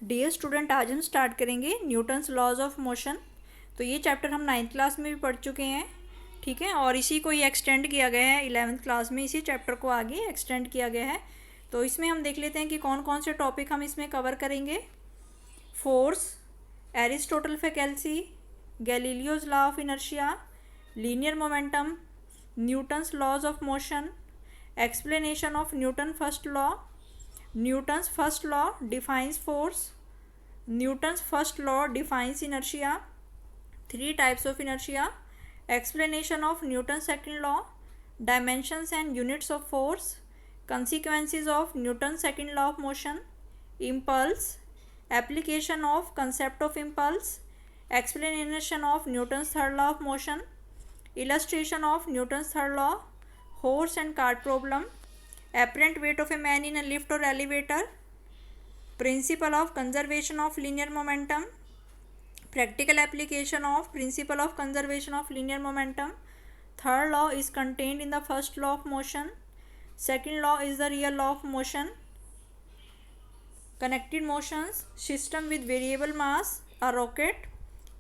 Dear student, आज हम start करेंगे न्यूटन्स लॉज ऑफ मोशन। तो ये चैप्टर हम 9th क्लास में भी पढ़ चुके हैं, ठीक है, और इसी को ये एक्सटेंड किया गया है 11th क्लास में, इसी चैप्टर को आगे एक्सटेंड किया गया है। तो इसमें हम देख लेते हैं कि कौन कौन से टॉपिक हम इसमें कवर करेंगे। Force, Aristotle fallacy, Galileo's law of inertia, linear momentum, Newton's laws of motion, explanation of Newton first law, Newton's first law defines force, Newton's first law defines inertia, three types of inertia, explanation of Newton's second law, dimensions and units of force, consequences of Newton's second law of motion, impulse, application of concept of impulse, explanation of Newton's third law of motion, illustration of Newton's third law, horse and cart problem, apparent weight of a man in a lift or elevator, principle of conservation of linear momentum, practical application of principle of conservation of linear momentum, third law is contained in the first law of motion, second law is the real law of motion, connected motions, system with variable mass, a rocket,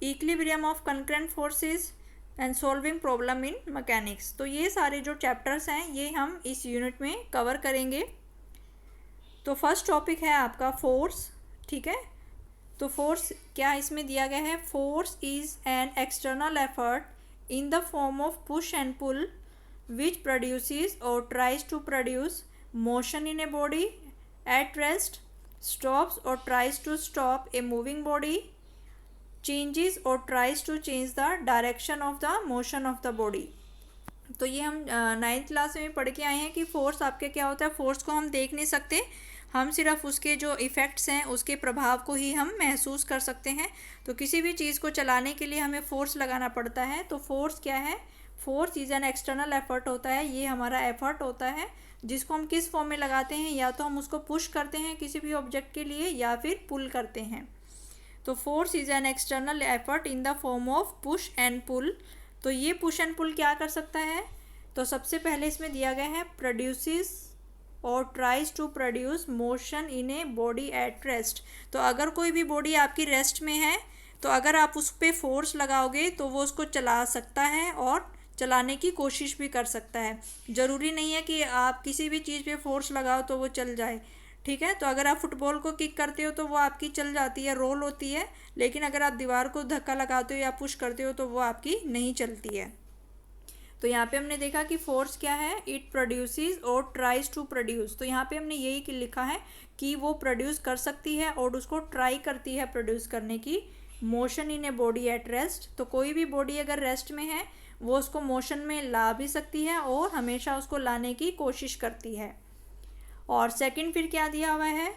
equilibrium of concurrent forces and solving problem in mechanics. तो ये सारे जो chapters हैं ये हम इस unit में cover करेंगे। तो फर्स्ट टॉपिक है आपका फोर्स, ठीक है। तो फोर्स क्या इसमें दिया गया है, force is an external effort in the form of push and pull which produces और tries to produce motion in a body at rest, stops और tries to stop a moving body, changes और tries to change the direction of the motion of the body. तो ये हम 9th class में पढ़ के आए हैं कि फोर्स आपके क्या होता है। फोर्स को हम देख नहीं सकते, हम सिर्फ उसके जो इफ़ेक्ट्स हैं उसके प्रभाव को ही हम महसूस कर सकते हैं। तो किसी भी चीज़ को चलाने के लिए हमें फोर्स लगाना पड़ता है। तो फोर्स क्या है, force is an external effort होता है। ये हमारा एफर्ट होता है जिसको हम किस फॉर्म में लगाते हैं, या तो हम उसको पुश करते हैं किसी भी ऑब्जेक्ट के लिए या फिर पुल करते हैं। तो force is an external effort in the form of push and pull. तो ये पुश एंड पुल क्या कर सकता है, तो सबसे पहले इसमें दिया गया है प्रोड्यूसेस और tries to produce motion in a body at rest. तो अगर कोई भी बॉडी आपकी रेस्ट में है तो अगर आप उस पर फोर्स लगाओगे तो वो उसको चला सकता है और चलाने की कोशिश भी कर सकता है। ज़रूरी नहीं है कि आप किसी भी चीज़ पे फोर्स लगाओ तो वो चल जाए, ठीक है। तो अगर आप फुटबॉल को किक करते हो तो वो आपकी चल जाती है, रोल होती है, लेकिन अगर आप दीवार को धक्का लगाते हो या पुश करते हो तो वो आपकी नहीं चलती है। तो यहाँ पे हमने देखा कि फोर्स क्या है, इट प्रोड्यूसेस और ट्राइज टू प्रोड्यूस। तो यहाँ पे हमने यही लिखा है कि वो प्रोड्यूस कर सकती है और उसको ट्राई करती है प्रोड्यूस करने की, motion in a body at rest. तो कोई भी बॉडी अगर रेस्ट में है वो उसको मोशन में ला भी सकती है और हमेशा उसको लाने की कोशिश करती है। और सेकंड फिर क्या दिया हुआ है,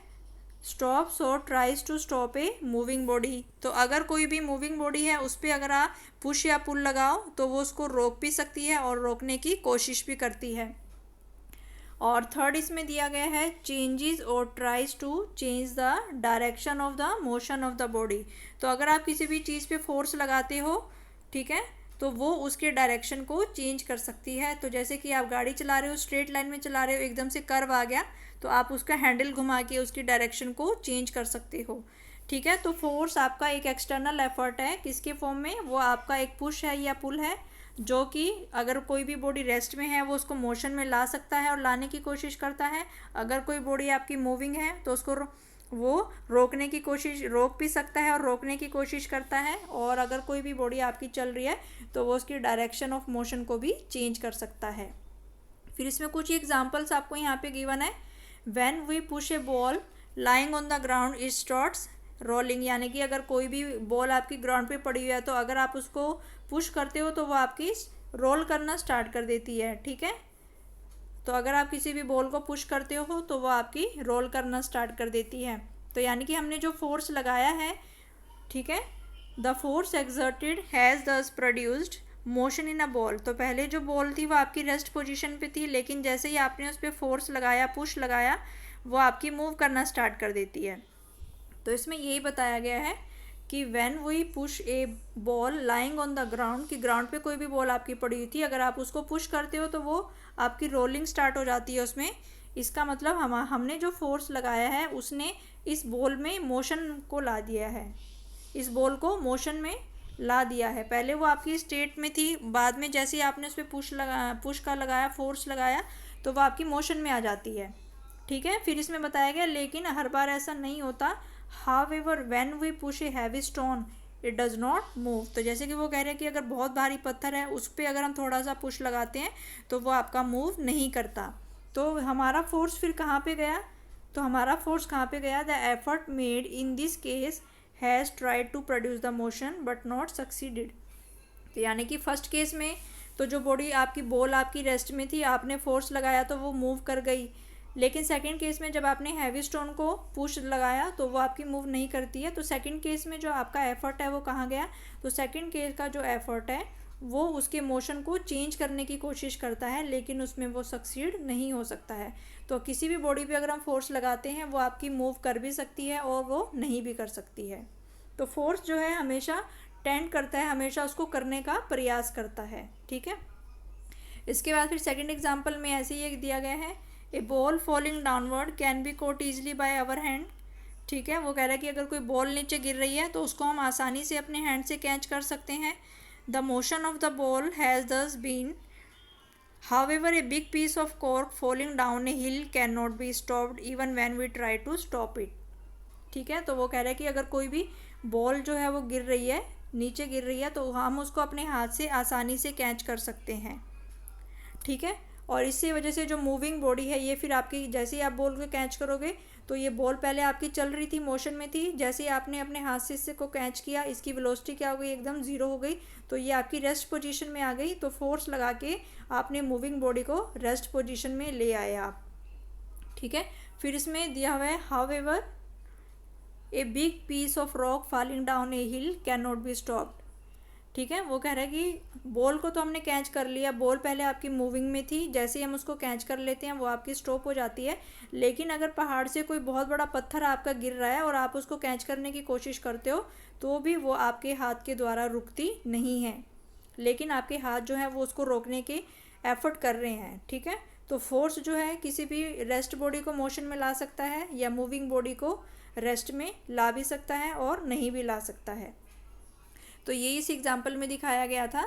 स्टॉप्स और tries to stop a moving body. तो अगर कोई भी मूविंग बॉडी है उस पर अगर आप पुश या पुल लगाओ तो वो उसको रोक भी सकती है और रोकने की कोशिश भी करती है। और थर्ड इसमें दिया गया है चेंजेस और tries to change the direction of the motion of the body. तो अगर आप किसी भी चीज़ पे फोर्स लगाते हो, ठीक है, तो वो उसके डायरेक्शन को चेंज कर सकती है। तो जैसे कि आप गाड़ी चला रहे हो, स्ट्रेट लाइन में चला रहे हो, एकदम से कर्व आ गया तो आप उसका हैंडल घुमा के उसकी डायरेक्शन को चेंज कर सकते हो, ठीक है। तो फोर्स आपका एक एक्सटर्नल एफर्ट है, किसके फॉर्म में, वो आपका एक पुश है या पुल है, जो कि अगर कोई भी बॉडी रेस्ट में है वो उसको मोशन में ला सकता है और लाने की कोशिश करता है। अगर कोई बॉडी आपकी मूविंग है तो उसको वो रोकने की कोशिश, रोक भी सकता है और रोकने की कोशिश करता है। और अगर कोई भी बॉडी आपकी चल रही है तो वो उसकी डायरेक्शन ऑफ मोशन को भी चेंज कर सकता है। फिर इसमें कुछ एग्जांपल्स आपको यहाँ पे गिवन है। When we push a ball lying on the ground it starts rolling, यानी कि अगर कोई भी बॉल आपकी ग्राउंड पे पड़ी हुई है तो अगर आप उसको पुश करते हो तो वो आपकी रोल करना स्टार्ट कर देती है, ठीक है। तो अगर आप किसी भी बॉल को पुश करते हो तो वो आपकी रोल करना स्टार्ट कर देती है। तो यानी कि हमने जो फोर्स लगाया है, ठीक है, द फोर्स एक्सर्टेड हैज़ दस produced motion in a ball. तो पहले जो बॉल थी वो आपकी रेस्ट पोजीशन पे थी, लेकिन जैसे ही आपने उस पर फोर्स लगाया, पुश लगाया, वो आपकी मूव करना स्टार्ट कर देती है। तो इसमें यही बताया गया है कि when we push a ball lying on the ground, कि ग्राउंड पे कोई भी बॉल आपकी पड़ी हुई थी, अगर आप उसको पुश करते हो तो वो आपकी रोलिंग स्टार्ट हो जाती है उसमें इसका मतलब हमने जो फोर्स लगाया है उसने इस बॉल में मोशन को ला दिया है, इस बॉल को मोशन में ला दिया है। पहले वो आपकी स्टेट में थी, बाद में जैसे ही आपने उस पर पुश का लगाया, फोर्स लगाया, तो वो आपकी मोशन में आ जाती है। ठीक है, फिर इसमें बताया गया लेकिन हर बार ऐसा नहीं होता। However when we push a heavy stone it does not move. तो जैसे कि वो कह रहे हैं कि अगर बहुत भारी पत्थर है उस पर अगर हम थोड़ा सा पुश लगाते हैं तो वो आपका मूव नहीं करता। तो हमारा फोर्स फिर कहाँ पे गया, तो हमारा फोर्स कहाँ पे गया, the effort made in this case has tried to produce the motion but not succeeded. तो यानी कि फर्स्ट केस में तो जो बॉडी आपकी बॉल आपकी रेस्ट में थी, आपने फोर्स लगाया तो वो मूव कर गई, लेकिन सेकंड केस में जब आपने हैवी स्टोन को पुश लगाया तो वो आपकी मूव नहीं करती है। तो सेकंड केस में जो आपका एफर्ट है वो कहाँ गया, तो सेकंड केस का जो एफर्ट है वो उसके मोशन को चेंज करने की कोशिश करता है, लेकिन उसमें वो सक्सीड नहीं हो सकता है। तो किसी भी बॉडी पे अगर हम फोर्स लगाते हैं वो आपकी मूव कर भी सकती है और वो नहीं भी कर सकती है। तो फोर्स जो है हमेशा टेंड करता है, हमेशा उसको करने का प्रयास करता है। ठीक है, इसके बाद फिर सेकंड एग्जांपल में ऐसे ही एक दिया गया है, a ball falling downward can be caught easily by our hand. ठीक है, वो कह रहा है कि अगर कोई बॉल नीचे गिर रही है तो उसको हम आसानी से अपने हैंड से कैच कर सकते हैं। The motion of the ball has thus been however a big piece of cork falling down a hill can not be stopped even when we try to stop it. ठीक है, तो वो कह रहा है कि अगर कोई भी बॉल जो है वो गिर रही है, नीचे गिर रही है, तो हम उसको अपने हाथ से आसानी से कैच कर सकते हैं। ठीक है, और इसी वजह से जो मूविंग बॉडी है ये फिर आपकी, जैसे ही आप बॉल को कैच करोगे तो ये बॉल पहले आपकी चल रही थी, मोशन में थी, जैसे ही आपने अपने हाथ से इससे को कैच किया इसकी वेलोसिटी क्या हो गई, एकदम ज़ीरो हो गई, तो ये आपकी रेस्ट पोजीशन में आ गई। तो फोर्स लगा के आपने मूविंग बॉडी को रेस्ट पोजीशन में ले आए आप। ठीक है, फिर इसमें दिया हुआ है however a big piece of rock falling down a hill can not be stopped. ठीक है, वो कह रहा है कि बॉल को तो हमने कैच कर लिया, बॉल पहले आपकी मूविंग में थी, जैसे ही हम उसको कैच कर लेते हैं वो आपकी स्टॉप हो जाती है। लेकिन अगर पहाड़ से कोई बहुत बड़ा पत्थर आपका गिर रहा है और आप उसको कैच करने की कोशिश करते हो तो भी वो आपके हाथ के द्वारा रुकती नहीं है, लेकिन आपके हाथ जो है वो उसको रोकने के एफर्ट कर रहे हैं। ठीक है, तो फोर्स जो है किसी भी रेस्ट बॉडी को मोशन में ला सकता है या मूविंग बॉडी को रेस्ट में ला भी सकता है और नहीं भी ला सकता है। तो ये इस एग्जाम्पल में दिखाया गया था।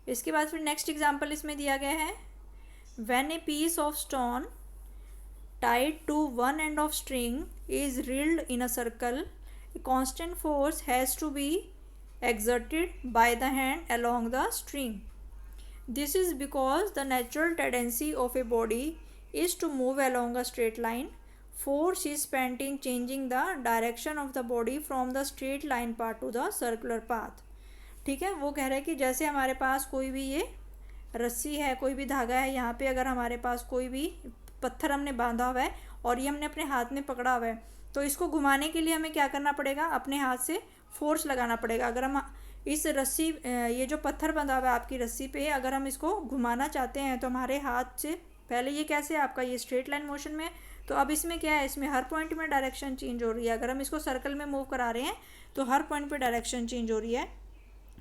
इसके बाद फिर नेक्स्ट एग्जाम्पल इसमें दिया गया है, when a piece of stone tied to one end of string is whirled in a circle a constant force has to be exerted by the hand along the string. This is because the natural tendency of a body is to move along a straight line. Force is spent in changing the direction of the body from the straight line path to the circular path. ठीक है, वो कह रहा है कि जैसे हमारे पास कोई भी ये रस्सी है, कोई भी धागा है, यहाँ पे अगर हमारे पास कोई भी पत्थर हमने बांधा हुआ है और ये हमने अपने हाथ में पकड़ा हुआ है, तो इसको घुमाने के लिए हमें क्या करना पड़ेगा, अपने हाथ से फोर्स लगाना पड़ेगा। अगर हम इस रस्सी, ये जो पत्थर बंधा हुआ है आपकी रस्सी पे, अगर हम इसको घुमाना चाहते हैं तो हमारे हाथ से, पहले ये कैसे आपका ये स्ट्रेट लाइन मोशन में, तो अब इसमें क्या है, इसमें हर पॉइंट में डायरेक्शन चेंज हो रही है। अगर हम इसको सर्कल में मूव करा रहे हैं तो हर पॉइंट पे डायरेक्शन चेंज हो रही है,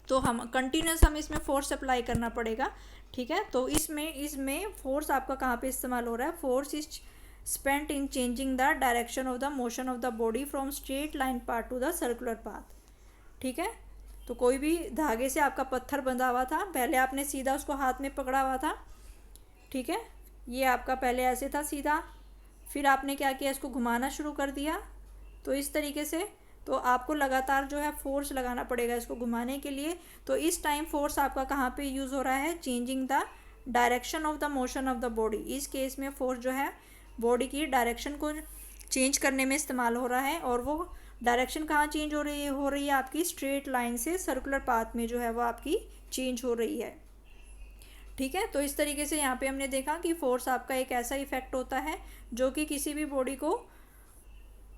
तो हम कंटिन्यूस हम इसमें फोर्स अप्लाई करना पड़ेगा। ठीक है, तो इसमें फोर्स आपका कहाँ पे इस्तेमाल हो रहा है, force is spent in changing the direction of the motion of the body from straight line path to the circular path. ठीक है, तो कोई भी धागे से आपका पत्थर बंधा हुआ था, पहले आपने सीधा उसको हाथ में पकड़ा हुआ था। ठीक है, ये आपका पहले ऐसे था सीधा, फिर आपने क्या किया, इसको घुमाना शुरू कर दिया। तो इस तरीके से तो आपको लगातार जो है फोर्स लगाना पड़ेगा इसको घुमाने के लिए। तो इस टाइम फोर्स आपका कहाँ पे यूज़ हो रहा है, changing the direction of the motion of the body. इस केस में फोर्स जो है बॉडी की डायरेक्शन को चेंज करने में इस्तेमाल हो रहा है, और वो डायरेक्शन कहाँ चेंज हो रही है आपकी स्ट्रेट लाइन से सर्कुलर पाथ में जो है वो आपकी चेंज हो रही है। ठीक है, तो इस तरीके से यहाँ पे हमने देखा कि फोर्स आपका एक ऐसा इफेक्ट होता है जो कि किसी भी बॉडी को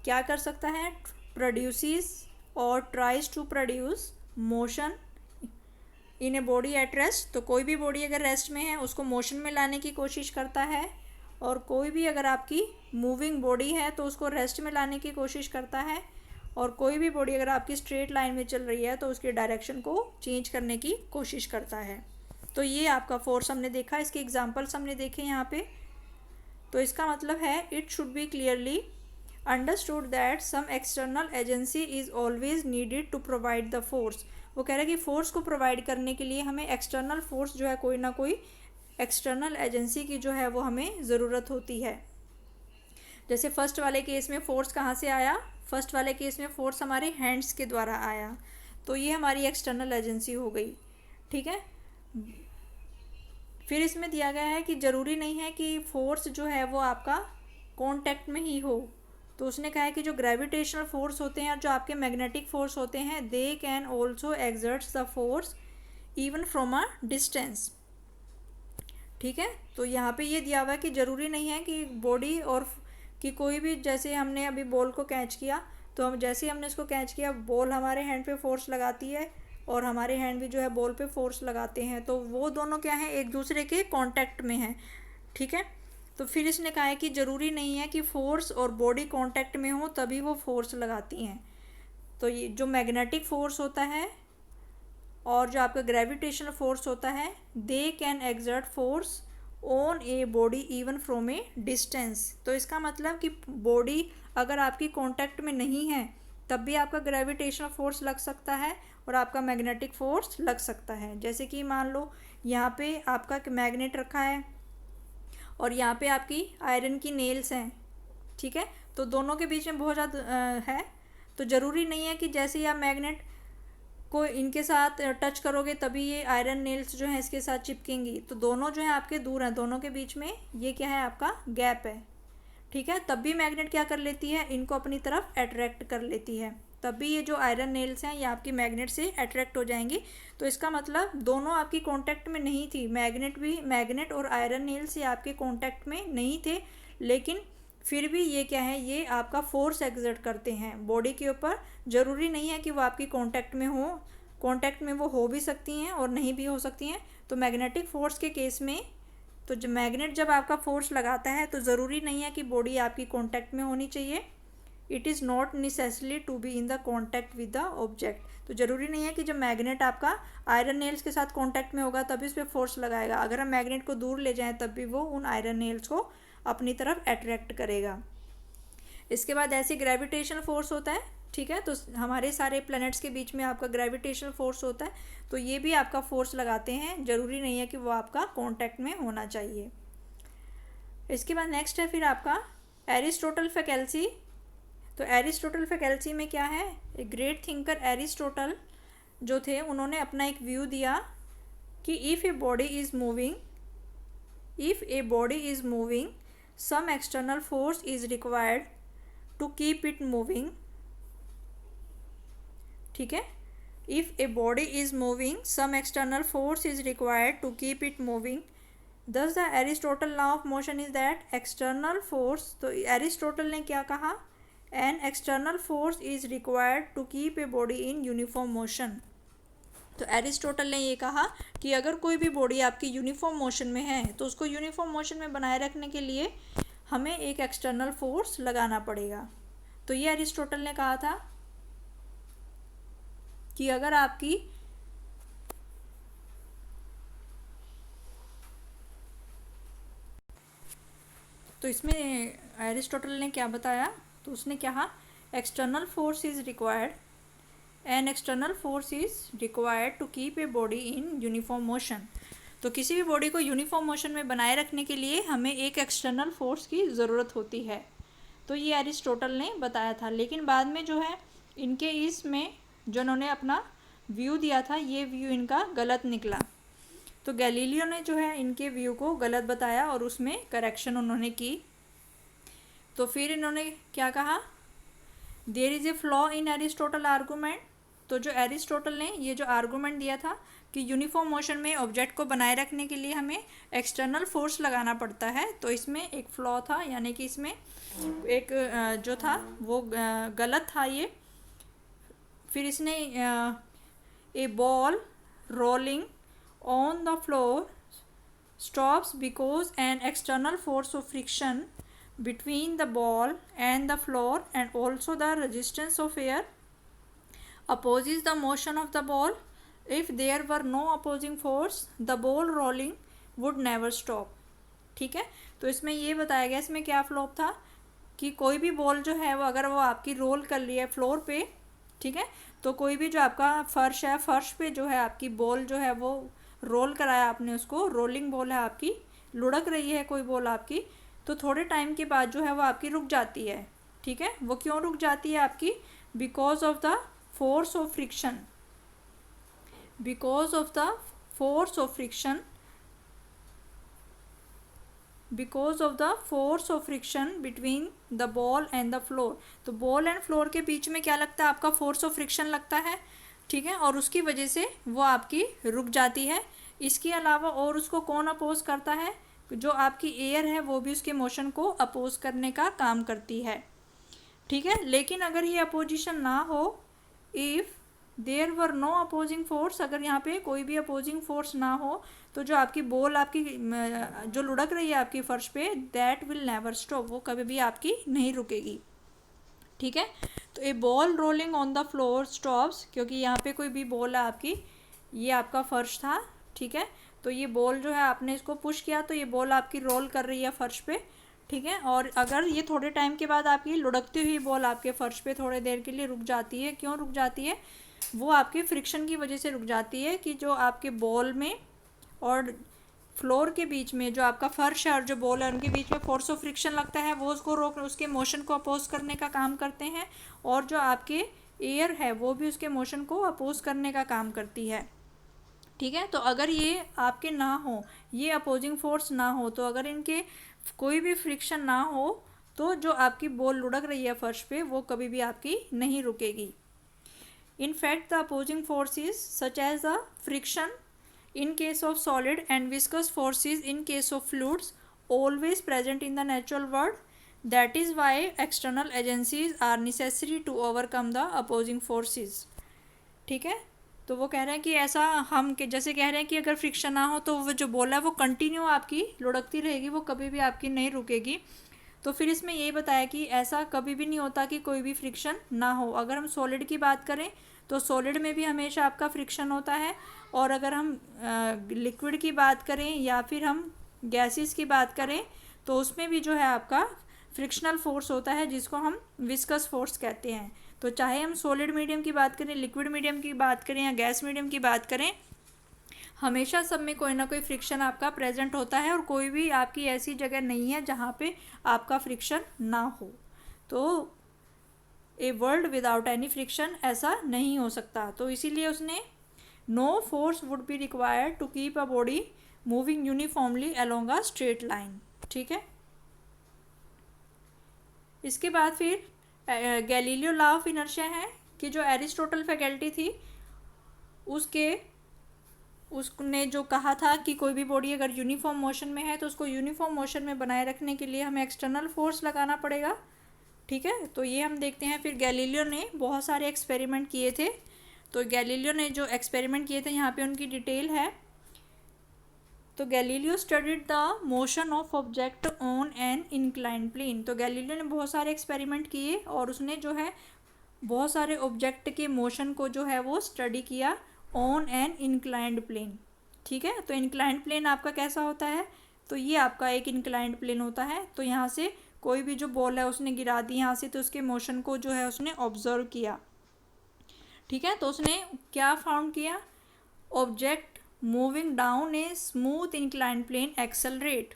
क्या कर सकता है, प्रोड्यूसेस और tries to produce motion in a body at rest. तो कोई भी बॉडी अगर रेस्ट में है उसको मोशन में लाने की कोशिश करता है, और कोई भी अगर आपकी मूविंग बॉडी है तो उसको रेस्ट में लाने की कोशिश करता है, और कोई भी बॉडी अगर आपकी स्ट्रेट लाइन में चल रही है तो उसकी डायरेक्शन को चेंज करने की कोशिश करता है। तो ये आपका फोर्स हमने देखा, इसके एग्जांपल्स हमने देखे यहाँ पे। तो इसका मतलब है it should be clearly understood that some external agency is always needed to provide the force. वो कह रहा है कि फोर्स को प्रोवाइड करने के लिए हमें एक्सटर्नल फोर्स जो है कोई ना कोई एक्सटर्नल एजेंसी की जो है वो हमें ज़रूरत होती है। जैसे फर्स्ट वाले केस में फोर्स कहाँ से आया, फर्स्ट वाले केस में फोर्स हमारे हैंड्स के द्वारा आया, तो ये हमारी एक्सटर्नल एजेंसी हो गई। ठीक है, फिर इसमें दिया गया है कि ज़रूरी नहीं है कि फोर्स जो है वो आपका कॉन्टैक्ट में ही हो। तो उसने कहा है कि जो ग्रेविटेशनल फोर्स होते हैं और जो आपके मैग्नेटिक फोर्स होते हैं they can also exerts the force even from a distance. ठीक है, तो यहाँ पे ये दिया हुआ है कि ज़रूरी नहीं है कि बॉडी और कि कोई भी, जैसे हमने अभी बॉल को कैच किया तो हम जैसे ही हमने इसको कैच किया बॉल हमारे हैंड पे फोर्स लगाती है और हमारे हैंड भी जो है बॉल पे फोर्स लगाते हैं, तो वो दोनों क्या है एक दूसरे के कांटेक्ट में हैं। ठीक है, तो फिर इसने कहा है कि ज़रूरी नहीं है कि फोर्स और बॉडी कांटेक्ट में हो तभी वो फोर्स लगाती हैं। तो ये जो मैग्नेटिक फोर्स होता है और जो आपका ग्रेविटेशनल फोर्स होता है they can exert force on a body even from A distance. तो इसका मतलब कि बॉडी अगर आपकी कांटेक्ट में नहीं है तब भी आपका ग्रेविटेशनल फोर्स लग सकता है और आपका मैग्नेटिक फोर्स लग सकता है। जैसे कि मान लो यहाँ पे आपका मैग्नेट रखा है और यहाँ पे आपकी आयरन की नेल्स हैं। ठीक है, तो दोनों के बीच में बहुत ज़्यादा है, तो ज़रूरी नहीं है कि जैसे ही आप मैग्नेट को इनके साथ टच करोगे तभी ये आयरन नेल्स जो हैं इसके साथ चिपकेंगी। तो दोनों जो है आपके दूर हैं, दोनों के बीच में ये क्या है आपका गैप है। ठीक है, तब भी मैग्नेट क्या कर लेती है, इनको अपनी तरफ अट्रैक्ट कर लेती है, तब भी ये जो आयरन नेल्स हैं ये आपकी मैग्नेट से अट्रैक्ट हो जाएंगी। तो इसका मतलब दोनों आपकी कांटेक्ट में नहीं थी, मैग्नेट और आयरन नेल्स ये आपके कांटेक्ट में नहीं थे, लेकिन फिर भी ये क्या है ये आपका फोर्स एक्सर्ट करते हैं बॉडी के ऊपर। ज़रूरी नहीं है कि वो आपकी कांटेक्ट में हो, कांटेक्ट में वो हो भी सकती हैं और नहीं भी हो सकती हैं। तो मैग्नेटिक फोर्स के केस में तो जब मैग्नेट जब आपका फोर्स लगाता है तो ज़रूरी नहीं है कि बॉडी आपकी कांटेक्ट में होनी चाहिए। It is not necessary to be in the contact with the object. तो ज़रूरी नहीं है कि जब मैग्नेट आपका आयरन नेल्स के साथ कॉन्टैक्ट में होगा तभी इस पर फोर्स लगाएगा, अगर हम मैग्नेट को दूर ले जाएं तब भी वो उन आयरन नेल्स को अपनी तरफ अट्रैक्ट करेगा। इसके बाद ऐसे ग्रेविटेशनल फोर्स होता है। ठीक है, तो हमारे सारे प्लैनेट्स के बीच में आपका ग्रेविटेशनल फोर्स होता है, तो ये भी आपका फोर्स लगाते हैं, ज़रूरी नहीं है कि वो आपका कॉन्टैक्ट में होना चाहिए। इसके बाद नेक्स्ट है फिर आपका एरिस्टोटल फैकल्टी। तो एरिस्टोटल फैकल्टी में क्या है, एक ग्रेट थिंकर एरिस्टोटल जो थे उन्होंने अपना एक व्यू दिया कि if a body is moving some external force is required to keep it moving। ठीक है, if a body is moving some external force is required to keep it moving। thus the Aristotle law of motion is that external force। तो Aristotle ने क्या कहा, an external force is required to keep a body in uniform motion। तो Aristotle ने ये कहा कि अगर कोई भी बॉडी आपकी यूनिफॉर्म मोशन में है तो उसको यूनिफॉर्म मोशन में बनाए रखने के लिए हमें एक एक्सटर्नल फोर्स लगाना पड़ेगा। तो ये एरिस्टोटल ने कहा था कि अगर आपकी तो इसमें एरिस्टोटल ने क्या बताया, तो उसने कहा external force is required an external force is required to keep a body in uniform motion. तो किसी भी बॉडी को यूनिफॉर्म मोशन में बनाए रखने के लिए हमें एक एक्सटर्नल फोर्स की ज़रूरत होती है। तो ये एरिस्टोटल ने बताया था, लेकिन बाद में जो है इनके इसमें जो उन्होंने अपना व्यू दिया था ये व्यू इनका गलत निकला। तो गैलीलियो ने जो है इनके व्यू को गलत बताया और उसमें करेक्शन उन्होंने की। तो फिर इन्होंने क्या कहा, there is a flaw in Aristotle argument. तो जो एरिस्टोटल ने ये जो आर्गूमेंट दिया था कि यूनिफॉर्म मोशन में ऑब्जेक्ट को बनाए रखने के लिए हमें एक्सटर्नल फोर्स लगाना पड़ता है, तो इसमें एक फ्लॉ था, यानी कि इसमें एक जो था वो गलत था ये। फिर इसने a ball rolling on the floor stops because an external force of friction between the ball and the floor and also the resistance of air opposes the motion of the ball। if there were no opposing force the ball rolling would never stop। ठीक है, तो इसमें ये बताया गया, इसमें क्या flop था कि कोई भी बॉल जो है वो अगर वो आपकी रोल कर रही है फ्लोर पे, ठीक है, तो कोई भी जो आपका फर्श है, फर्श पे जो है आपकी बॉल जो है वो रोल कराया आपने, उसको रोलिंग बॉल है आपकी, लुढ़क रही है कोई बॉल आपकी, तो थोड़े टाइम के बाद जो है वो आपकी रुक जाती है, ठीक है। वो क्यों रुक जाती है आपकी? Because of the force of friction, because of the force of friction, because of the force of friction between the ball and the floor. तो बॉल एंड फ्लोर के बीच में क्या लगता है? आपका फोर्स ऑफ फ्रिक्शन लगता है, ठीक है, और उसकी वजह से वो आपकी रुक जाती है। इसके अलावा और उसको कौन अपोज करता है? जो आपकी एयर है वो भी उसके मोशन को अपोज करने का काम करती है, ठीक है। लेकिन अगर ये अपोजिशन ना हो, if there were no opposing force, अगर यहाँ पे कोई भी अपोजिंग फोर्स ना हो, तो जो आपकी बॉल आपकी जो लुढ़क रही है आपकी फर्श पे, दैट विल नेवर स्टॉप, वो कभी भी आपकी नहीं रुकेगी, ठीक है। तो a ball rolling on the floor stops, क्योंकि यहाँ पे कोई भी बॉल है आपकी, ये आपका फर्श था, ठीक है, तो ये बॉल जो है आपने इसको पुश किया तो ये बॉल आपकी रोल कर रही है फर्श पे, ठीक है। और अगर ये थोड़े टाइम के बाद आपकी लुढ़कती हुई बॉल आपके फर्श पे थोड़े देर के लिए रुक जाती है, क्यों रुक जाती है? वो आपके फ्रिक्शन की वजह से रुक जाती है कि जो आपके बॉल में और फ्लोर के बीच में, जो आपका फर्श है और जो बॉल है उनके बीच में फोर्स ऑफ फ्रिक्शन लगता है, वो उसको रोक, उसके मोशन को अपोज करने का काम करते हैं, और जो आपके एयर है वो भी उसके मोशन को अपोज करने का काम करती है, ठीक है। तो अगर ये आपके ना हो, ये अपोजिंग फोर्स ना हो, तो अगर इनके कोई भी फ्रिक्शन ना हो, तो जो आपकी बॉल लुढ़क रही है फर्श पे वो कभी भी आपकी नहीं रुकेगी। In fact, the opposing forces such as the friction in case of solid and viscous forces in case of fluids always present in the natural world. That is why external agencies are necessary to overcome the opposing forces. ठीक है, तो वो कह रहे हैं कि ऐसा हम के जैसे कह रहे हैं कि अगर फ्रिक्शन ना हो तो वो जो बॉल है वो कंटिन्यू आपकी लुढ़कती रहेगी, वो कभी भी आपकी नहीं रुकेगी। तो फिर इसमें यही बताया कि ऐसा कभी भी नहीं होता कि कोई भी फ्रिक्शन ना हो। अगर हम सॉलिड की बात करें तो सॉलिड में भी हमेशा आपका फ्रिक्शन होता है, और अगर हम लिक्विड की बात करें या फिर हम गैसेस की बात करें तो उसमें भी जो है आपका फ्रिक्शनल फोर्स होता है, जिसको हम विस्कस फोर्स कहते हैं। तो चाहे हम सॉलिड मीडियम की बात करें, लिक्विड मीडियम की बात करें या गैस मीडियम की बात करें, हमेशा सब में कोई ना कोई फ्रिक्शन आपका प्रेजेंट होता है, और कोई भी आपकी ऐसी जगह नहीं है जहाँ पे आपका फ्रिक्शन ना हो। तो a world without any friction ऐसा नहीं हो सकता। तो इसीलिए उसने no force would be required to keep a body moving uniformly along a straight line, ठीक है। इसके बाद फिर गैलीलियो लॉ ऑफ इनर्शिया है कि जो एरिस्टोटल फैकल्टी थी उसने जो कहा था कि कोई भी बॉडी अगर यूनिफॉर्म मोशन में है तो उसको यूनिफॉर्म मोशन में बनाए रखने के लिए हमें एक्सटर्नल फोर्स लगाना पड़ेगा, ठीक है। तो ये हम देखते हैं। फिर गैलीलियो ने बहुत सारे एक्सपेरिमेंट किए थे। तो गैलीलियो ने जो एक्सपेरिमेंट किए थे यहाँ पे उनकी डिटेल है। तो Galileo studied the motion of object on an inclined plane. तो गैलीलियो ने बहुत सारे एक्सपेरिमेंट किए और उसने जो है बहुत सारे ऑब्जेक्ट के मोशन को जो है वो स्टडी किया ऑन एन इंक्लाइंड प्लेन, ठीक है। तो इंक्लाइंड प्लेन आपका कैसा होता है? तो ये आपका एक इंक्लाइंड प्लेन होता है। तो यहाँ से कोई भी जो बॉल है उसने गिरा दी यहाँ से, तो उसके मोशन को जो है उसने ऑब्जर्व किया, ठीक है। तो उसने क्या फाउंड किया? Object moving down a smooth inclined plane accelerate,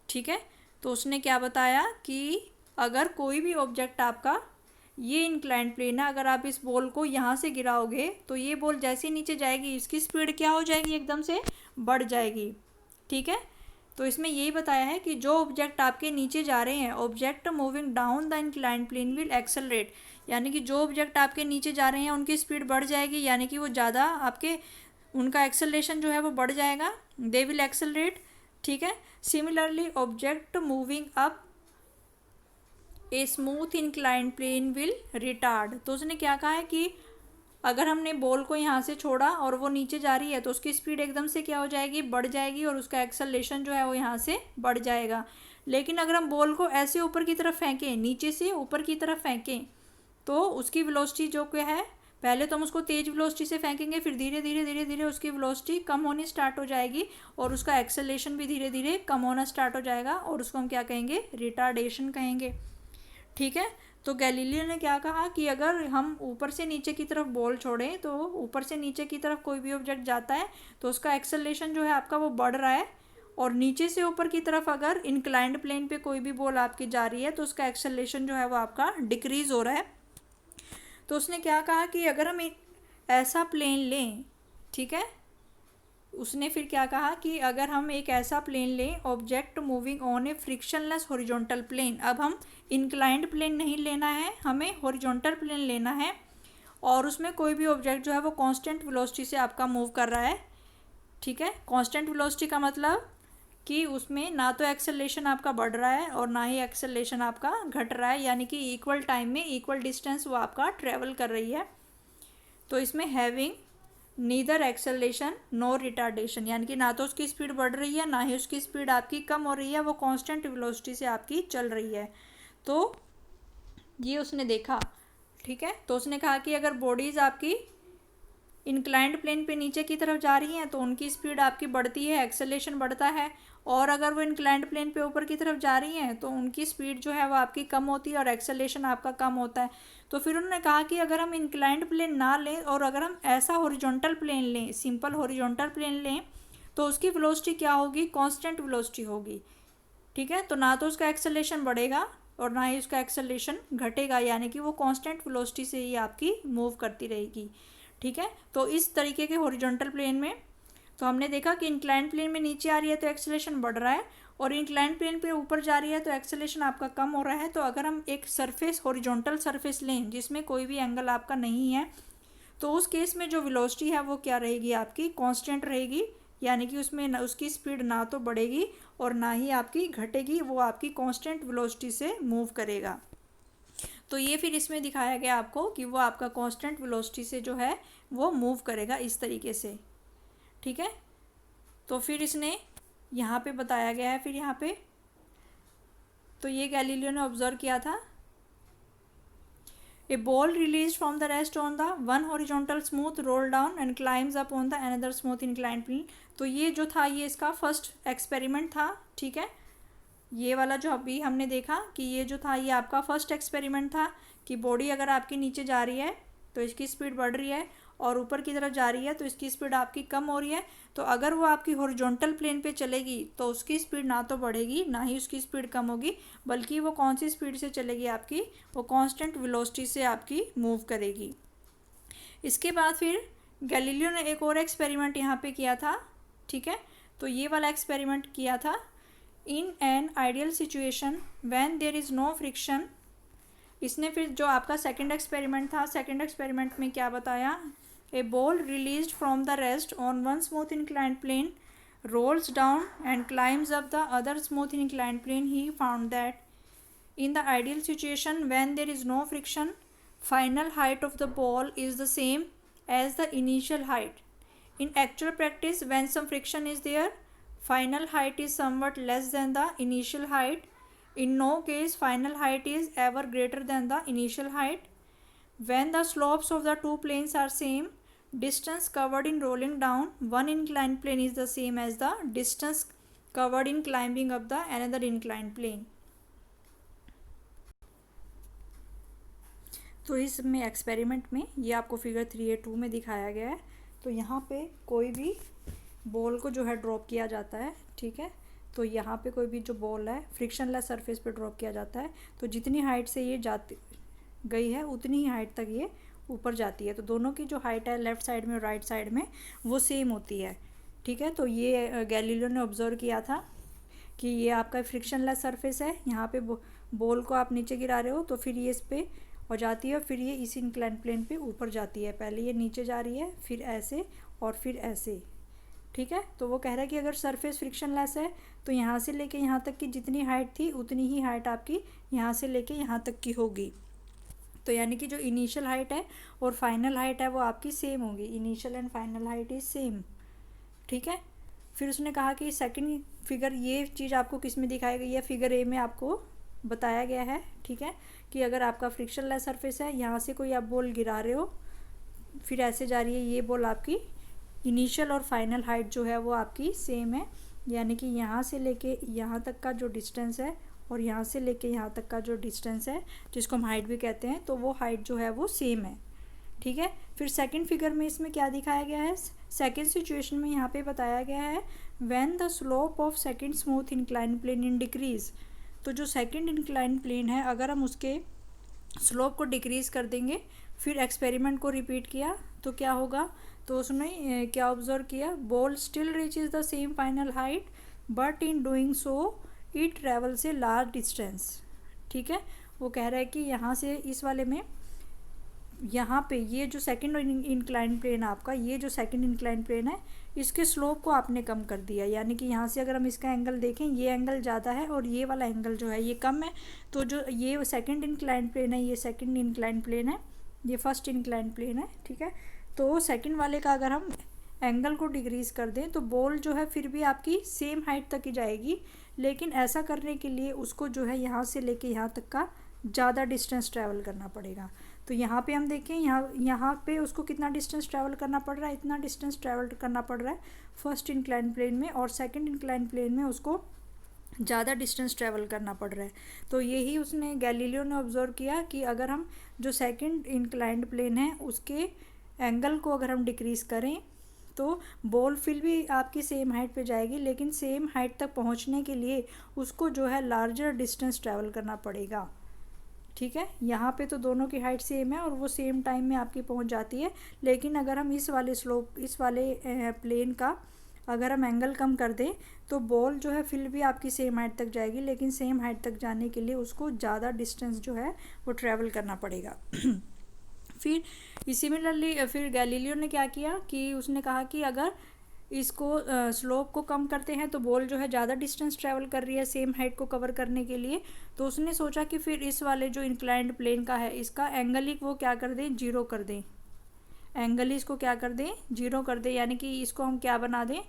ठीक है। तो उसने क्या बताया कि अगर कोई भी ऑब्जेक्ट आपका ये इंक्लाइंड प्लेन है, अगर आप इस बॉल को यहाँ से गिराओगे तो ये बॉल जैसे ही नीचे जाएगी इसकी स्पीड क्या हो जाएगी? एकदम से बढ़ जाएगी, ठीक है। तो इसमें यही बताया है कि जो ऑब्जेक्ट आपके नीचे जा रहे हैं, object moving down the inclined plane will accelerate, यानी कि जो ऑब्जेक्ट आपके नीचे जा रहे हैं उनकी स्पीड बढ़ जाएगी, यानी कि वो ज़्यादा आपके उनका एक्सेलरेशन जो है वो बढ़ जाएगा, दे विल एक्सेलरेट, ठीक है। Similarly object moving up a smooth inclined plane will retard. तो उसने क्या कहा है कि अगर हमने बॉल को यहाँ से छोड़ा और वो नीचे जा रही है तो उसकी स्पीड एकदम से क्या हो जाएगी? बढ़ जाएगी, और उसका एक्सेलरेशन जो है वो यहाँ से बढ़ जाएगा। लेकिन अगर हम बॉल को ऐसे ऊपर की तरफ फेंकें, नीचे से ऊपर की तरफ फेंकें, तो उसकी वेलोसिटी जो क्या है पहले तो हम उसको तेज वेलोसिटी से फेंकेंगे, फिर धीरे धीरे धीरे धीरे उसकी वेलोसिटी कम होनी स्टार्ट हो जाएगी और उसका एक्सेलरेशन भी धीरे धीरे कम होना स्टार्ट हो जाएगा और उसको हम क्या कहेंगे, रिटार्डेशन कहेंगे। ठीक है, तो गैलीलियो ने क्या कहा कि अगर हम ऊपर से नीचे की तरफ बॉल छोड़ें तो ऊपर से नीचे की तरफ कोई भी ऑब्जेक्ट जाता है तो उसका एक्सेलरेशन जो है आपका वो बढ़ रहा है, और नीचे से ऊपर की तरफ अगर इंक्लाइंड प्लेन पे कोई भी बॉल आपकी जा रही है तो उसका एक्सेलरेशन जो है वो आपका डिक्रीज़ हो रहा है। तो उसने क्या कहा कि अगर हम एक ऐसा प्लेन लें, ठीक है, उसने फिर क्या कहा कि अगर हम एक ऐसा प्लेन लें, object moving on a frictionless horizontal plane, अब हम इंक्लाइंड प्लेन नहीं लेना है, हमें हॉरिजॉन्टल प्लेन लेना है और उसमें कोई भी ऑब्जेक्ट जो है वो कांस्टेंट वेलोसिटी से आपका मूव कर रहा है। ठीक है, कांस्टेंट वेलोसिटी का मतलब कि उसमें ना तो एक्सेलरेशन आपका बढ़ रहा है और ना ही एक्सेलरेशन आपका घट रहा है, यानी कि इक्वल टाइम में इक्वल डिस्टेंस वो आपका ट्रेवल कर रही है। तो इसमें having neither acceleration no retardation, यानी कि ना तो उसकी स्पीड बढ़ रही है ना ही उसकी स्पीड आपकी कम हो रही है, वो कांस्टेंट वेलोसिटी से आपकी चल रही है। तो ये उसने देखा। ठीक है, तो उसने कहा कि अगर बॉडीज़ आपकी इंक्लाइंड प्लेन पे नीचे की तरफ जा रही हैं तो उनकी स्पीड आपकी बढ़ती है, एक्सेलरेशन बढ़ता है, और अगर वो इंक्लाइंड प्लेन पे ऊपर की तरफ जा रही हैं तो उनकी स्पीड जो है वो आपकी कम होती है और एक्सेलरेशन आपका कम होता है। तो फिर उन्होंने कहा कि अगर हम इंक्लाइंड प्लेन ना लें और अगर हम ऐसा हॉरिजॉन्टल प्लेन लें, सिंपल हॉरिजॉन्टल प्लेन लें, तो उसकी वेलोसिटी क्या होगी, कांस्टेंट वेलोसिटी होगी। ठीक है, तो ना तो उसका एक्सेलरेशन बढ़ेगा और ना ही उसका एक्सेलरेशन घटेगा, यानी कि वो कांस्टेंट वेलोसिटी से ही आपकी मूव करती रहेगी। ठीक है, तो इस तरीके के हॉरिजॉन्टल प्लेन में तो हमने देखा कि इंक्लाइंड प्लेन में नीचे आ रही है तो एक्सेलरेशन बढ़ रहा है और इंक्लाइंड प्लेन पे ऊपर जा रही है तो एक्सेलरेशन आपका कम हो रहा है। तो अगर हम एक सरफेस हॉरिजॉन्टल सरफेस लें जिसमें कोई भी एंगल आपका नहीं है तो उस केस में जो वेलोसिटी है वो क्या रहेगी, आपकी कांस्टेंट रहेगी, यानी कि उसमें उसकी स्पीड ना तो बढ़ेगी और ना ही आपकी घटेगी, वो आपकी कांस्टेंट वेलोसिटी से मूव करेगा। तो ये फिर इसमें दिखाया गया आपको कि वो आपका कांस्टेंट वेलोसिटी से जो है वो मूव करेगा इस तरीके से। ठीक है, तो फिर इसने यहाँ पे बताया गया है, फिर यहाँ पे तो ये गैलीलियो ने ऑब्जर्व किया था, a ball release from the rest on the one horizontal smooth roll down and climbs up on the another smooth inclined plane. तो ये जो था ये इसका फर्स्ट एक्सपेरिमेंट था। ठीक है, ये वाला जो अभी हमने देखा कि ये जो था ये आपका फर्स्ट एक्सपेरिमेंट था कि बॉडी अगर आपकी नीचे जा रही है तो इसकी स्पीड बढ़ रही है और ऊपर की तरफ जा रही है तो इसकी स्पीड आपकी कम हो रही है। तो अगर वो आपकी हॉरिजॉन्टल प्लेन पे चलेगी तो उसकी स्पीड ना तो बढ़ेगी ना ही उसकी स्पीड कम होगी, बल्कि वो कौन सी स्पीड से चलेगी, आपकी वो कांस्टेंट वेलोसिटी से आपकी मूव करेगी। इसके बाद फिर गैलीलियो ने एक और एक्सपेरिमेंट यहाँ पे किया था। ठीक है, तो ये वाला एक्सपेरिमेंट किया था, in an ideal situation when there is no friction. इसने फिर जो आपका सेकंड एक्सपेरिमेंट था, सेकंड एक्सपेरिमेंट में क्या बताया, a ball released from the rest on one smooth inclined plane rolls down and climbs up the other smooth inclined plane. He found that in the ideal situation when there is no friction, final height of the ball is the same as the initial height. In actual practice, when some friction is there, final height is somewhat less than the initial height. In no case final height is ever greater than the initial height. When the slopes of the two planes are same, distance covered in rolling down one inclined plane is the same as the distance covered in climbing up the another inclined plane. तो इसमें experiment में ये आपको figure 3A2 में दिखाया गया है। तो यहाँ पे कोई भी बॉल को जो है ड्रॉप किया जाता है। ठीक है, तो यहाँ पे कोई भी जो बॉल है फ्रिक्शनलेस सरफेस पे ड्रॉप किया जाता है, तो जितनी हाइट से ये जाती गई है उतनी ही हाइट तक ये ऊपर जाती है। तो दोनों की जो हाइट है लेफ़्ट साइड में और राइट साइड में वो सेम होती है। ठीक है, तो ये गैलीलियो ने ऑब्जर्व किया था कि ये आपका फ्रिक्शनलेस सरफेस है, यहाँ पे बॉल को आप नीचे गिरा रहे हो तो फिर ये इस पर हो जाती है, फिर ये इस इंक्लाइंड प्लेन पे ऊपर जाती है। पहले ये नीचे जा रही है, फिर ऐसे और फिर ऐसे। ठीक है, तो वो कह रहा है कि अगर सरफेस फ्रिक्शनलेस है तो यहाँ से लेके यहाँ तक की जितनी हाइट थी उतनी ही हाइट आपकी यहाँ से लेके यहाँ तक की होगी। तो यानी कि जो इनिशियल हाइट है और फाइनल हाइट है वो आपकी सेम होगी, initial and final height is same. ठीक है, फिर उसने कहा कि सेकंड फिगर ये चीज़ आपको किस में दिखाई गई है, फिगर ए में आपको बताया गया है। ठीक है, कि अगर आपका फ्रिक्शनलेस सरफेस है, यहाँ से कोई आप बॉल गिरा रहे हो फिर ऐसे जा रही है, ये बॉल आपकी इनिशियल और फाइनल हाइट जो है वो आपकी सेम है, यानी कि यहाँ से लेके यहाँ तक का जो डिस्टेंस है और यहाँ से लेके यहाँ तक का जो डिस्टेंस है, जिसको हम हाइट भी कहते हैं, तो वो हाइट जो है वो सेम है। ठीक है। फिर सेकंड फिगर में इसमें क्या दिखाया गया है, सेकंड सिचुएशन में यहाँ पे बताया गया है when the slope of second smooth incline plane in decrease. तो जो सेकंड इंक्लाइन प्लेन है, अगर हम उसके स्लोप को डिक्रीज़ कर देंगे, फिर एक्सपेरिमेंट को रिपीट किया तो क्या होगा, तो उसने क्या ऑब्जर्व किया, ball still reaches the same final height but in doing so it travels a large distance. ठीक है। वो कह रहा है कि यहाँ से इस वाले में, यहाँ पे ये जो सेकंड इंक्लाइन प्लेन आपका, ये जो सेकंड इंक्लाइन प्लेन है, इसके स्लोप को आपने कम कर दिया, यानी कि यहाँ से अगर हम इसका एंगल देखें, ये एंगल ज़्यादा है और ये वाला एंगल जो है ये कम है। तो जो ये सेकंड इंक्लाइन प्लेन है, ये सेकंड इंक्लाइन प्लेन है, ये फर्स्ट इंक्लाइन प्लेन है। ठीक है। तो सेकंड वाले का अगर हम एंगल को डिक्रीज़ कर दें तो बॉल जो है फिर भी आपकी सेम हाइट तक ही जाएगी, लेकिन ऐसा करने के लिए उसको जो है यहाँ से लेके यहाँ तक का ज़्यादा डिस्टेंस ट्रैवल करना पड़ेगा। तो यहाँ पे हम देखें, यहाँ पे उसको कितना डिस्टेंस ट्रैवल करना पड़ रहा है, इतना डिस्टेंस ट्रैवल करना पड़ रहा है फर्स्ट इंक्लाइन प्लेन में, और सेकंड इंक्लाइन प्लेन में उसको ज़्यादा डिस्टेंस ट्रैवल करना पड़ रहा है। तो यही उसने गैलीलियो ने ऑब्जर्व किया कि अगर हम जो सेकंड इंक्लाइंड प्लेन है उसके एंगल को अगर हम डिक्रीज़ करें तो बॉल फिर भी आपकी सेम हाइट पे जाएगी, लेकिन सेम हाइट तक पहुंचने के लिए उसको जो है लार्जर डिस्टेंस ट्रैवल करना पड़ेगा। ठीक है। यहाँ पे तो दोनों की हाइट सेम है और वो सेम टाइम में आपकी पहुँच जाती है, लेकिन अगर हम इस वाले स्लोप, इस वाले प्लेन का अगर हम एंगल कम कर दें तो बॉल जो है फिर भी आपकी सेम हाइट तक जाएगी, लेकिन सेम हाइट तक जाने के लिए उसको ज़्यादा डिस्टेंस जो है वो ट्रैवल करना पड़ेगा। फिर सिमिलरली फिर गैलीलियो ने क्या किया कि उसने कहा कि अगर इसको स्लोप को कम करते हैं तो बॉल जो है ज़्यादा डिस्टेंस ट्रैवल कर रही है सेम हाइट को कवर करने के लिए, तो उसने सोचा कि फिर इस वाले जो इंक्लाइंड प्लेन का है इसका एंगल ही वो क्या कर दें, जीरो कर दें, एंगल ही इसको क्या कर दें, जीरो कर दें, यानी कि इसको हम क्या बना दें,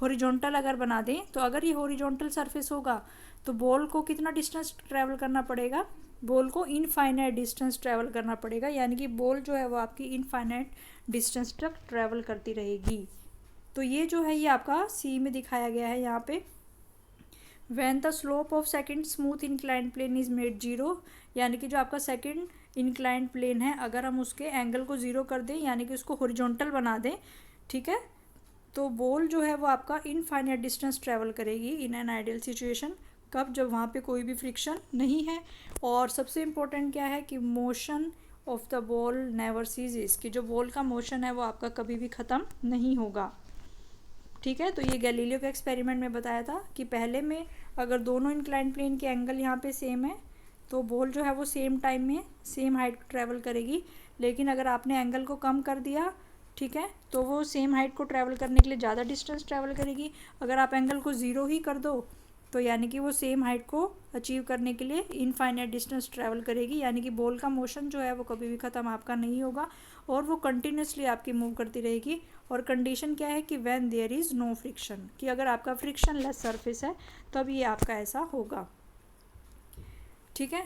हॉरिजॉन्टल अगर बना दें। तो अगर ये हॉरिजॉन्टल सरफेस होगा तो बॉल को कितना डिस्टेंस ट्रैवल करना पड़ेगा, बॉल को इनफाइनाइट डिस्टेंस ट्रैवल करना पड़ेगा, यानी कि बॉल जो है वो आपकी इनफाइनाइट डिस्टेंस तक ट्रैवल करती रहेगी। तो ये जो है ये आपका सी में दिखाया गया है यहाँ पे, when the slope of second smooth inclined plane is made zero, यानी कि जो आपका सेकंड इंक्लाइंड प्लेन है अगर हम उसके एंगल को ज़ीरो कर दें, यानी कि उसको हॉरिजॉन्टल बना दें, ठीक है, तो बॉल जो है वो आपका इनफाइनाइट डिस्टेंस ट्रैवल करेगी इन एन आइडियल सिचुएशन। कब, जब वहाँ पे कोई भी फ्रिक्शन नहीं है। और सबसे इम्पोर्टेंट क्या है कि motion of the ball never ceases, कि जो बॉल का मोशन है वो आपका कभी भी ख़त्म नहीं होगा। ठीक है। तो ये गैलीलियो के एक्सपेरिमेंट में बताया था कि पहले में अगर दोनों इंक्लाइन प्लेन के एंगल यहाँ पे सेम है तो बॉल जो है वो सेम टाइम में सेम हाइट ट्रैवल करेगी, लेकिन अगर आपने एंगल को कम कर दिया, ठीक है, तो वो सेम हाइट को ट्रैवल करने के लिए ज़्यादा डिस्टेंस ट्रैवल करेगी। अगर आप एंगल को ज़ीरो ही कर दो तो यानी कि वो सेम हाइट को अचीव करने के लिए इनफाइनाइट डिस्टेंस ट्रैवल करेगी, यानी कि बॉल का मोशन जो है वो कभी भी ख़त्म आपका नहीं होगा और वो कंटिन्यूसली आपकी मूव करती रहेगी। और कंडीशन क्या है कि when there is no friction, कि अगर आपका फ्रिक्शन लेस सरफेस है तब ये आपका ऐसा होगा। ठीक है।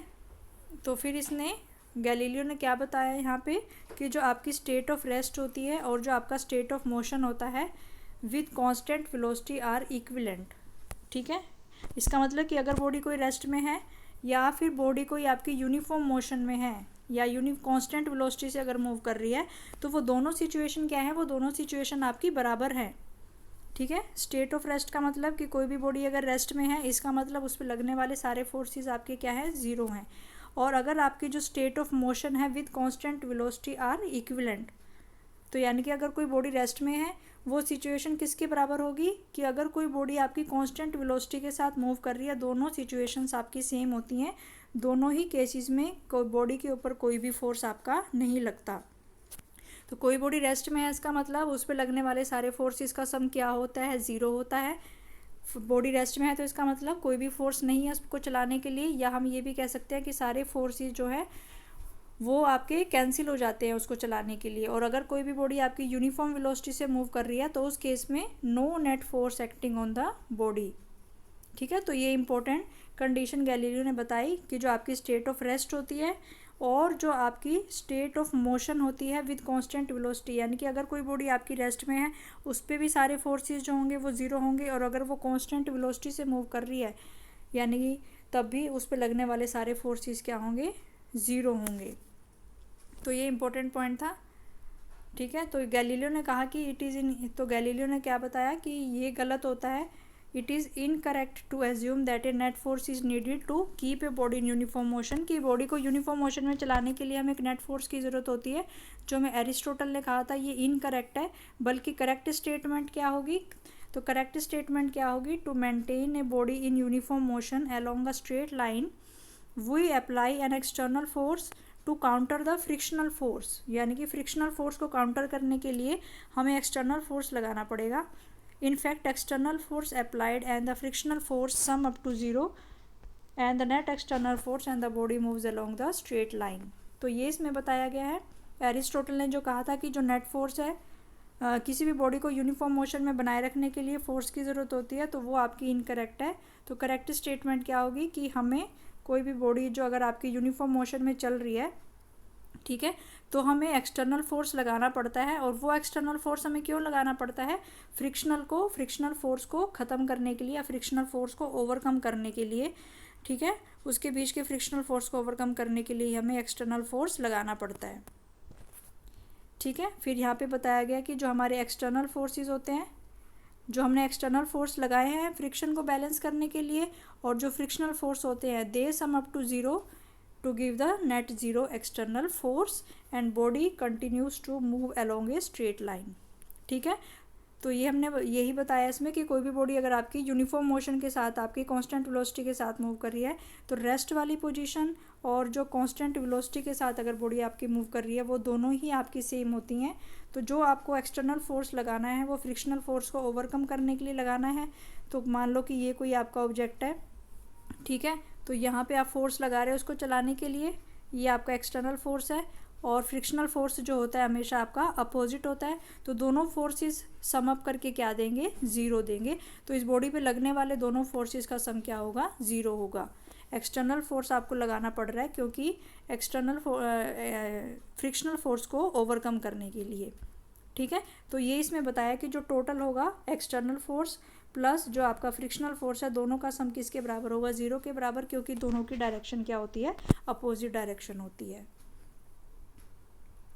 तो फिर इसने गैलीलियो ने क्या बताया यहाँ पे कि जो आपकी स्टेट ऑफ रेस्ट होती है और जो आपका स्टेट ऑफ मोशन होता है with constant velocity are equivalent. ठीक है। इसका मतलब कि अगर बॉडी कोई रेस्ट में है या फिर बॉडी कोई आपकी यूनिफॉर्म मोशन में है या कांस्टेंट वेलोसिटी से अगर मूव कर रही है तो वो दोनों सिचुएशन क्या है, वो दोनों सिचुएशन आपकी बराबर है। ठीक है। स्टेट ऑफ रेस्ट का मतलब कि कोई भी बॉडी अगर रेस्ट में है इसका मतलब उस पर लगने वाले सारे फोर्सेस आपके क्या है, ज़ीरो हैं। और अगर आपकी जो स्टेट ऑफ मोशन है with constant velocity are equivalent, तो यानी कि अगर कोई बॉडी रेस्ट में है वो सिचुएशन किसके बराबर होगी कि अगर कोई बॉडी आपकी कांस्टेंट वेलोसिटी के साथ मूव कर रही है, दोनों सिचुएशंस आपकी सेम होती हैं, दोनों ही केसेस में कोई बॉडी के ऊपर कोई भी फोर्स आपका नहीं लगता। तो कोई बॉडी रेस्ट में है इसका मतलब उस पर लगने वाले सारे फोर्सेस का सम क्या होता है, ज़ीरो होता है। बॉडी रेस्ट में है तो इसका मतलब कोई भी फोर्स नहीं है उसको चलाने के लिए, या हम ये भी कह सकते हैं कि सारे फोर्सेस जो है वो आपके कैंसिल हो जाते हैं उसको चलाने के लिए। और अगर कोई भी बॉडी आपकी यूनिफॉर्म वेलोसिटी से मूव कर रही है तो उस केस में no net force acting on the body. ठीक है। तो ये इंपॉर्टेंट कंडीशन गैलीलियो ने बताई कि जो आपकी स्टेट ऑफ रेस्ट होती है और जो आपकी स्टेट ऑफ मोशन होती है विद कांस्टेंट वेलोसिटी, यानी कि अगर कोई बॉडी आपकी रेस्ट में है उस पर भी सारे फोर्सेस जो होंगे वो ज़ीरो होंगे, और अगर वो कांस्टेंट वेलोसिटी से मूव कर रही है यानी कि तब भी उस पर लगने वाले सारे फोर्सेस क्या होंगे, ज़ीरो होंगे। तो ये इंपॉर्टेंट पॉइंट था, ठीक है। तो गैलीलियो ने कहा कि इट इज़ इन, तो गैलीलियो ने क्या बताया कि ये गलत होता है, it is incorrect to assume that a net force is needed to keep a body in uniform motion, कि बॉडी को यूनिफॉर्म मोशन में चलाने के लिए हमें एक नेट फोर्स की ज़रूरत होती है, जो हमें एरिस्टोटल ने कहा था ये इनकरेक्ट है। बल्कि करेक्ट स्टेटमेंट क्या होगी, तो करेक्ट स्टेटमेंट क्या होगी, to maintain a body in uniform motion along a straight line we apply an external force to counter the frictional force, यानी कि फ्रिक्शनल फोर्स को काउंटर करने के लिए हमें एक्सटर्नल फोर्स लगाना पड़ेगा। In fact, external force applied and the frictional force sum up to zero and the net external force and the body moves along the straight line। तो ये इसमें बताया गया है। एरिस्टोटल ने जो कहा था कि जो नेट फोर्स है किसी भी बॉडी को यूनिफॉर्म मोशन में बनाए रखने के लिए फोर्स की ज़रूरत होती है, तो वो आपकी इनकरेक्ट है। तो करेक्ट स्टेटमेंट क्या होगी कि हमें कोई भी बॉडी जो अगर आपकी यूनिफॉर्म मोशन में चल रही है, ठीक है, तो हमें एक्सटर्नल फोर्स लगाना पड़ता है। और वो एक्सटर्नल फोर्स हमें क्यों लगाना पड़ता है, फ्रिक्शनल फोर्स को ख़त्म करने के लिए या फ्रिक्शनल फोर्स को ओवरकम करने के लिए, ठीक है, उसके बीच के फ्रिक्शनल फोर्स को ओवरकम करने के लिए हमें एक्सटर्नल फोर्स लगाना पड़ता है, ठीक है। फिर यहाँ पे बताया गया कि जो हमारे एक्सटर्नल फोर्सेस होते हैं, जो हमने एक्सटर्नल फोर्स लगाए हैं फ्रिक्शन को बैलेंस करने के लिए, और जो फ्रिक्शनल फोर्स होते हैं they sum up to zero to give the net zero external force and body continues to move along a straight line, ठीक है। तो ये हमने यही बताया इसमें कि कोई भी बॉडी अगर आपकी यूनिफॉर्म मोशन के साथ आपकी कांस्टेंट वेलोसिटी के साथ मूव कर रही है, तो रेस्ट वाली पोजीशन और जो कांस्टेंट वेलोसिटी के साथ अगर बॉडी आपकी मूव कर रही है वो दोनों ही आपकी सेम होती हैं। तो जो आपको एक्सटर्नल फोर्स लगाना है वो फ्रिक्शनल फोर्स को ओवरकम करने के लिए लगाना है। तो मान लो कि ये कोई आपका ऑब्जेक्ट है, ठीक है, तो यहाँ पे आप फोर्स लगा रहे हो उसको चलाने के लिए, ये आपका एक्सटर्नल फोर्स है, और फ्रिक्शनल फोर्स जो होता है हमेशा आपका अपोजिट होता है। तो दोनों फोर्सेस सम अप करके क्या देंगे, ज़ीरो देंगे। तो इस बॉडी पे लगने वाले दोनों फोर्सेस का सम क्या होगा, ज़ीरो होगा। एक्सटर्नल फोर्स आपको लगाना पड़ रहा है क्योंकि एक्सटर्नल फ्रिक्शनल फोर्स को ओवरकम करने के लिए, ठीक है। तो ये इसमें बताया कि जो टोटल होगा एक्सटर्नल फोर्स प्लस जो आपका फ्रिक्शनल फोर्स है, दोनों का सम किसके बराबर होगा, ज़ीरो के बराबर, क्योंकि दोनों की डायरेक्शन क्या होती है, अपोजिट डायरेक्शन होती है।